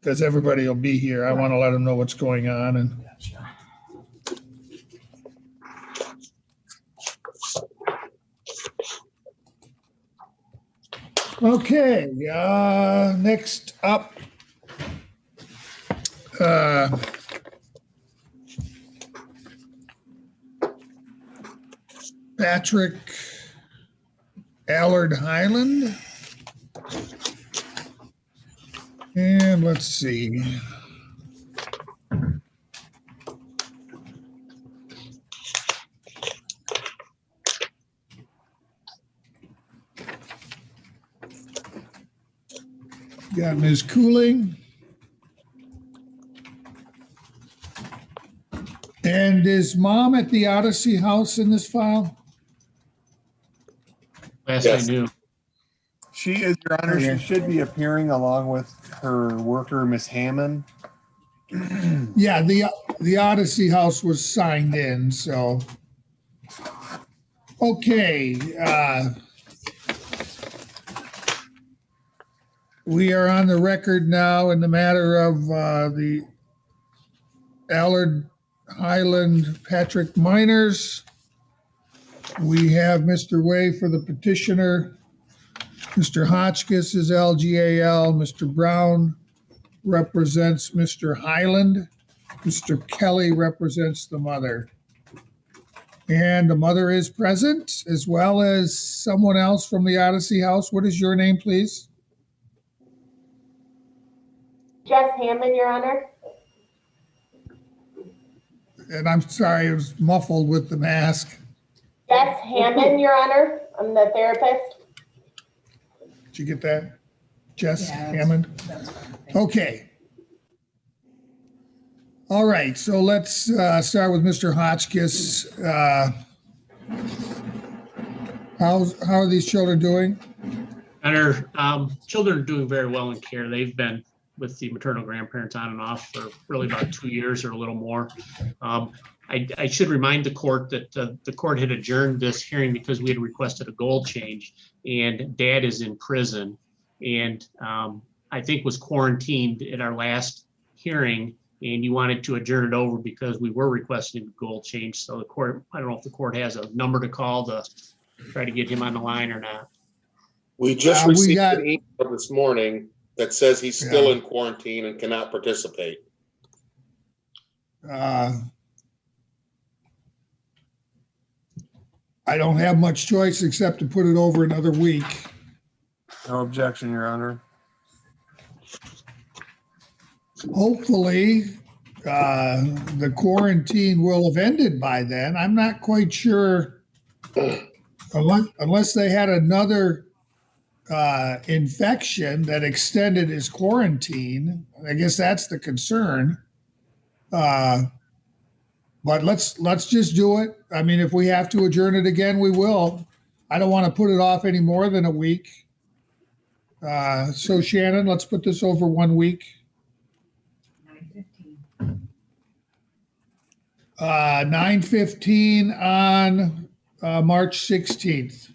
because everybody will be here. I want to let them know what's going on. And okay, next up, Patrick Allard Highland. And let's see. Got Ms. Cooling. And is Mom at the Odyssey House in this file? Last I knew. She is, Your Honor. Okay. She should be appearing along with her worker, Miss Hammond. Yeah, the Odyssey House was signed in, so. Okay. We are on the record now in the matter of the Allard Highland Patrick Miners. We have Mr. Way for the petitioner. Mr. Hotchkiss is LGAL. Mr. Brown represents Mr. Highland. Mr. Kelly represents the mother. And the mother is present, as well as someone else from the Odyssey House. What is your name, please? Jess Hammond, Your Honor. And I'm sorry, it was muffled with the mask. Jess Hammond, Your Honor. I'm the therapist. Did you get that? Jess Hammond? Okay. All right, so let's start with Mr. Hotchkiss. How are these children doing? And our children are doing very well in care. They've been with the maternal grandparents on and off for really about 2 years or a little more. I should remind the court that the court had adjourned this hearing because we had requested a goal change, and Dad is in prison and I think was quarantined at our last hearing, and you wanted to adjourn it over because we were requesting a goal change. So the court, I don't know if the court has a number to call to try to get him on the line or not. We just received an email this morning that says he's still in quarantine and cannot participate. I don't have much choice except to put it over another week. No objection, Your Honor. Hopefully, the quarantine will have ended by then. I'm not quite sure, unless they had another infection that extended his quarantine. I guess that's the concern. But let's just do it. I mean, if we have to adjourn it again, we will. I don't want to put it off any more than a week. So Shannon, let's put this over 1 week. 9/15 on March 16th.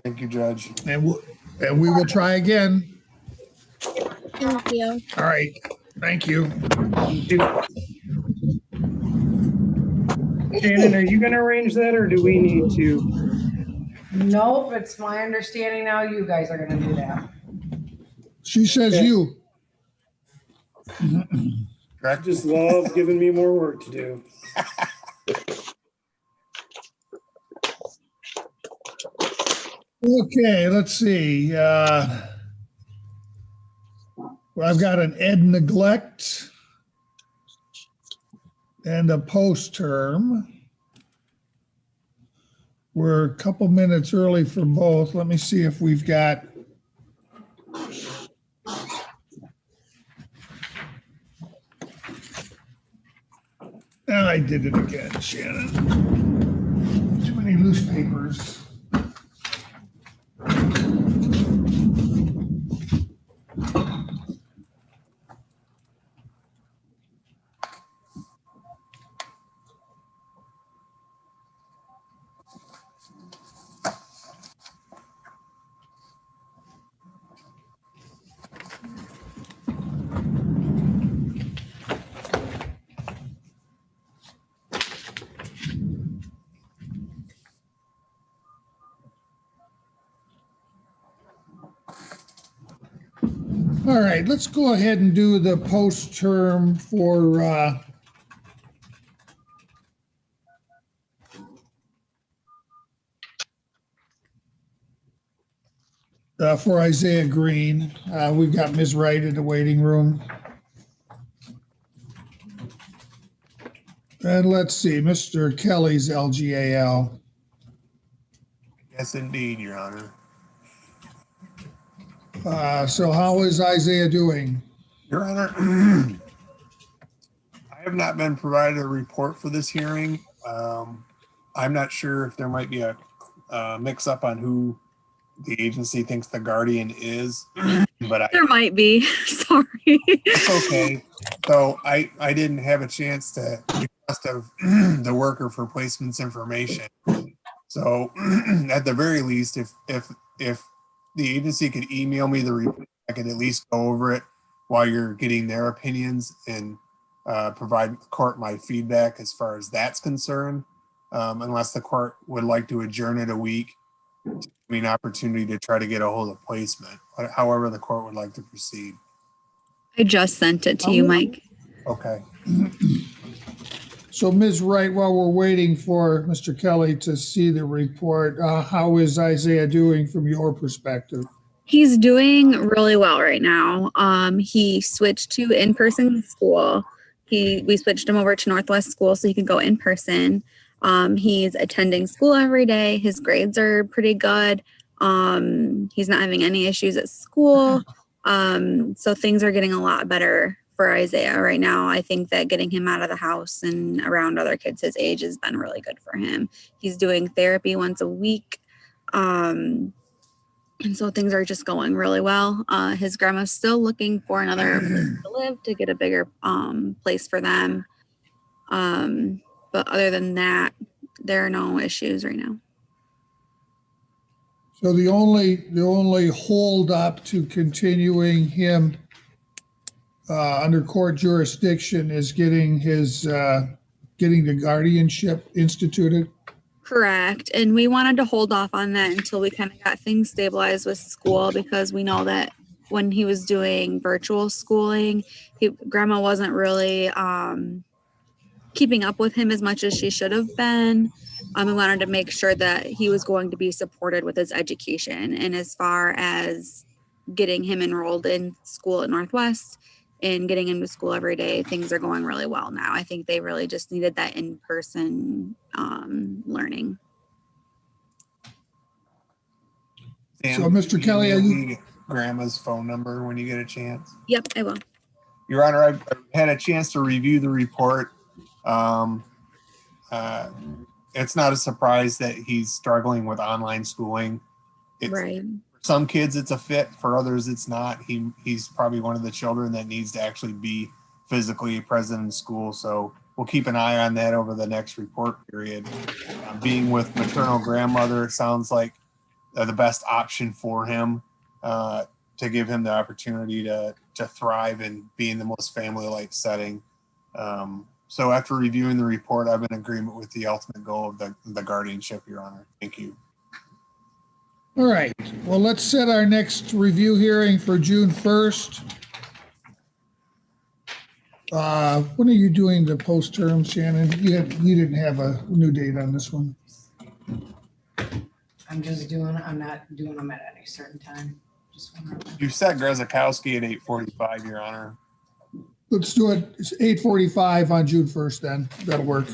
Thank you, Judge. And we will try again. Thank you. All right. Thank you. Shannon, are you going to arrange that, or do we need to? Nope, it's my understanding now you guys are going to do that. She says you. I just love giving me more work to do. Okay, let's see. Well, I've got an ed neglect and a post term. We're a couple minutes early for both. Let me see if we've got. I did it again, Shannon. Too many loose papers. All right, let's go ahead and do the post-term for Isaiah Green. We've got Ms. Wright in the waiting room. And let's see, Mr. Kelly's LGAL. Yes, indeed, Your Honor. So how is Isaiah doing? Your Honor, I have not been provided a report for this hearing. I'm not sure if there might be a mix-up on who the agency thinks the guardian is, but There might be. Sorry. it's okay. So I didn't have a chance to request of the worker for placements information. So at the very least, if the agency could email me the report, I could at least go over it while you're getting their opinions and provide the court my feedback as far as that's concerned. Unless the court would like to adjourn it a week, to give me an opportunity to try to get a hold of placement, however the court would like to proceed. I just sent it to you, Mike. Okay. So Ms. Wright, while we're waiting for Mr. Kelly to see the report, how is Isaiah doing from your perspective? He's doing really well right now. He switched to in-person school. We switched him over to Northwest School so he can go in person. He's attending school every day. His grades are pretty good. He's not having any issues at school. So things are getting a lot better for Isaiah right now. I think that getting him out of the house and around other kids his age has been really good for him. He's doing therapy once a week. And so things are just going really well. His grandma's still looking for another place to live to get a bigger place for them. But other than that, there are no issues right now. So the only hold up to continuing him under court jurisdiction is getting the guardianship instituted. Correct. And we wanted to hold off on that until we kind of got things stabilized with school, because we know that when he was doing virtual schooling, grandma wasn't really keeping up with him as much as she should have been. We wanted to make sure that he was going to be supported with his education. And as far as getting him enrolled in school at Northwest and getting him to school every day, things are going really well now. I think they really just needed that in-person learning. Sam, So, Mr. Kelly, email me grandma's phone number when you get a chance? Yep, I will. Your Honor, I've had a chance to review the report. It's not a surprise that he's struggling with online schooling. Right. For some kids, it's a fit. For others, it's not. He's probably one of the children that needs to actually be physically present in school. So we'll keep an eye on that over the next report period. Being with maternal grandmother sounds like the best option for him to give him the opportunity to thrive and be in the most family-like setting. So after reviewing the report, I'm in agreement with the ultimate goal of the guardianship, Your Honor. Thank you. All right. Well, let's set our next review hearing for June 1st. When are you doing the post-term, Shannon? You didn't have a new date on this one. I'm not doing them at any certain time. You set Grezakowski at 8:45, Your Honor. Let's do it. It's 8:45 on June 1st then. That'll work.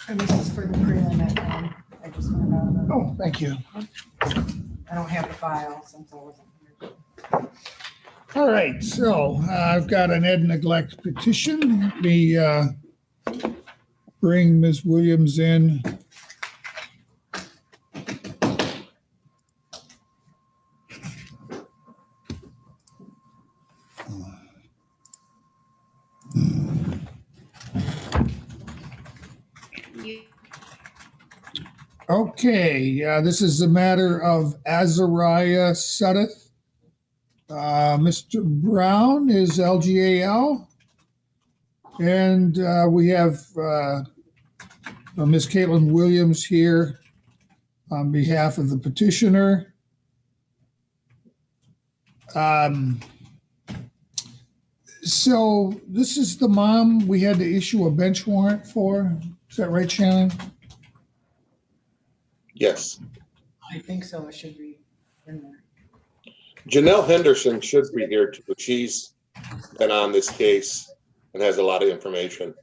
And this is for the prelim at I just went out of the, Oh, thank you. I don't have the file since I wasn't here. All right, so I've got an ed neglect petition. Let me bring Ms. Williams in. Okay, this is a matter of Azariah Suddeth. Mr. Brown is LGAL. And we have Ms. Caitlin Williams here on behalf of the petitioner. So this is the mom we had to issue a bench warrant for. Is that right, Shannon? Yes. I think so, it should be in there. Janelle Henderson should be here too. She's been on this case and has a lot of information.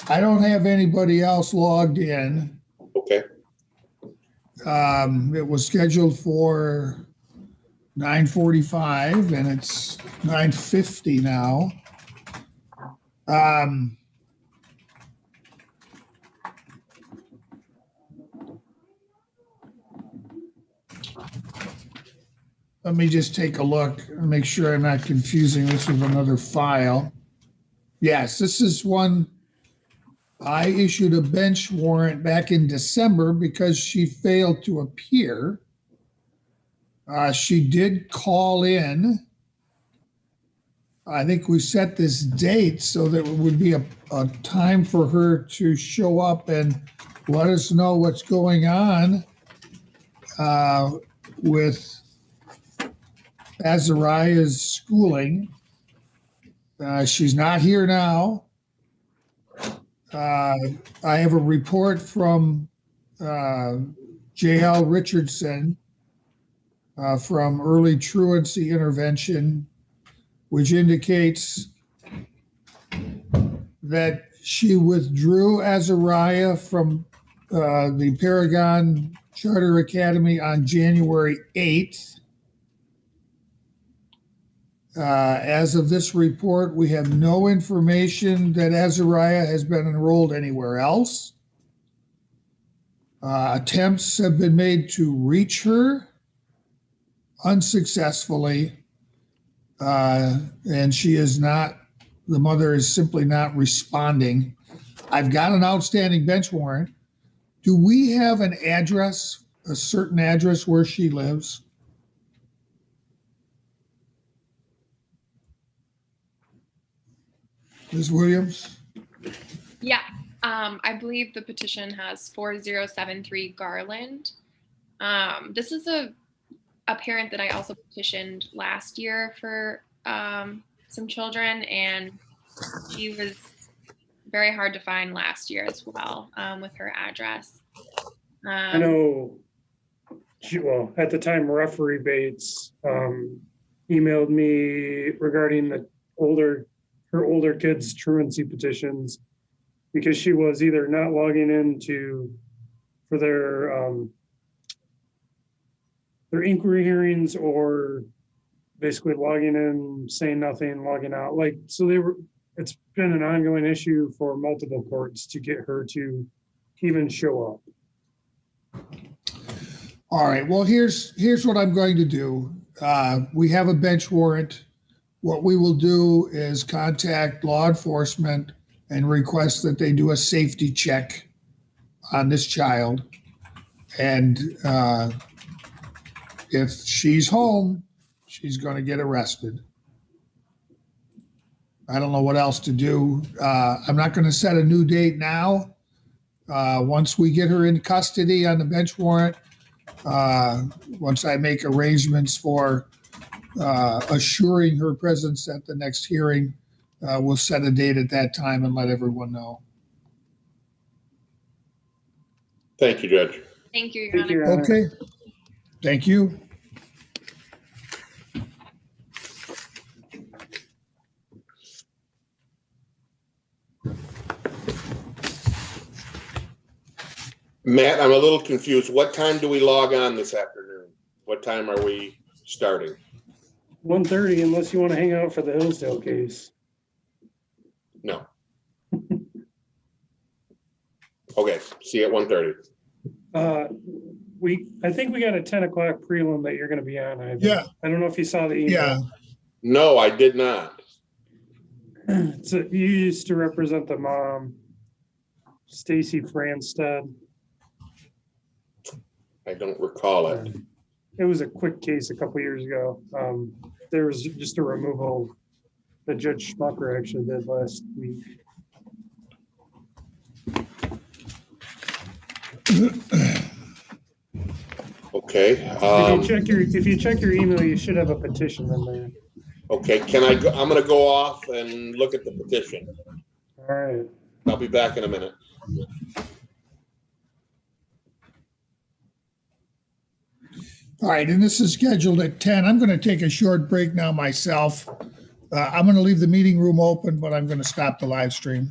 I don't have anybody else logged in. Okay. It was scheduled for 9:45 and it's 9:50 now. Let me just take a look and make sure I'm not confusing this with another file. Yes, this is one. I issued a bench warrant back in December because she failed to appear. She did call in. I think we set this date so that it would be a time for her to show up and let us know what's going on with Azariah's schooling. She's not here now. I have a report from J.L. Richardson from Early Truancy Intervention, which indicates that she withdrew Azariah from the Paragon Charter Academy on January 8th. As of this report, we have no information that Azariah has been enrolled anywhere else. Attempts have been made to reach her unsuccessfully, and she is not, the mother is simply not responding. I've got an outstanding bench warrant. Do we have an address, a certain address where she lives? Ms. Williams? Yeah, I believe the petition has 4073 Garland. This is a parent that I also petitioned last year for some children, and she was very hard to find last year as well with her address. I know, well, at the time, Referee Bates emailed me regarding her older kids' truancy petitions, because she was either not logging in for their inquiry hearings, or basically logging in, saying nothing, logging out. It's been an ongoing issue for multiple courts to get her to even show up. All right, well, here's what I'm going to do. We have a bench warrant. What we will do is contact law enforcement and request that they do a safety check on this child. And if she's home, she's going to get arrested. I don't know what else to do. I'm not going to set a new date now. Once we get her in custody on the bench warrant, once I make arrangements for assuring her presence at the next hearing, we'll set a date at that time and let everyone know. Thank you, Judge. Thank you, Your Thank Honor. you, Your Honor. Okay, thank you. Matt, I'm a little confused. What time do we log on this afternoon? What time are we starting? 1:30, unless you want to hang out for the Hillsdale case. No. Okay, see you at 1:30. I think we got a 10 o'clock prelim that you're going to be on. Yeah. I don't know if you saw the email. Yeah, No, I did not. So you used to represent the mom, Stacy Franstead. I don't recall it. It was a quick case a couple years ago. There was just a removal that Judge Schmucker actually did last week. Okay, If you check your email, you should have a petition in there. okay, can I go, I'm gonna go off and look at the petition. All right. I'll be back in a minute. All right, and this is scheduled at 10. I'm going to take a short break now myself. I'm going to leave the meeting room open, but I'm going to stop the live stream.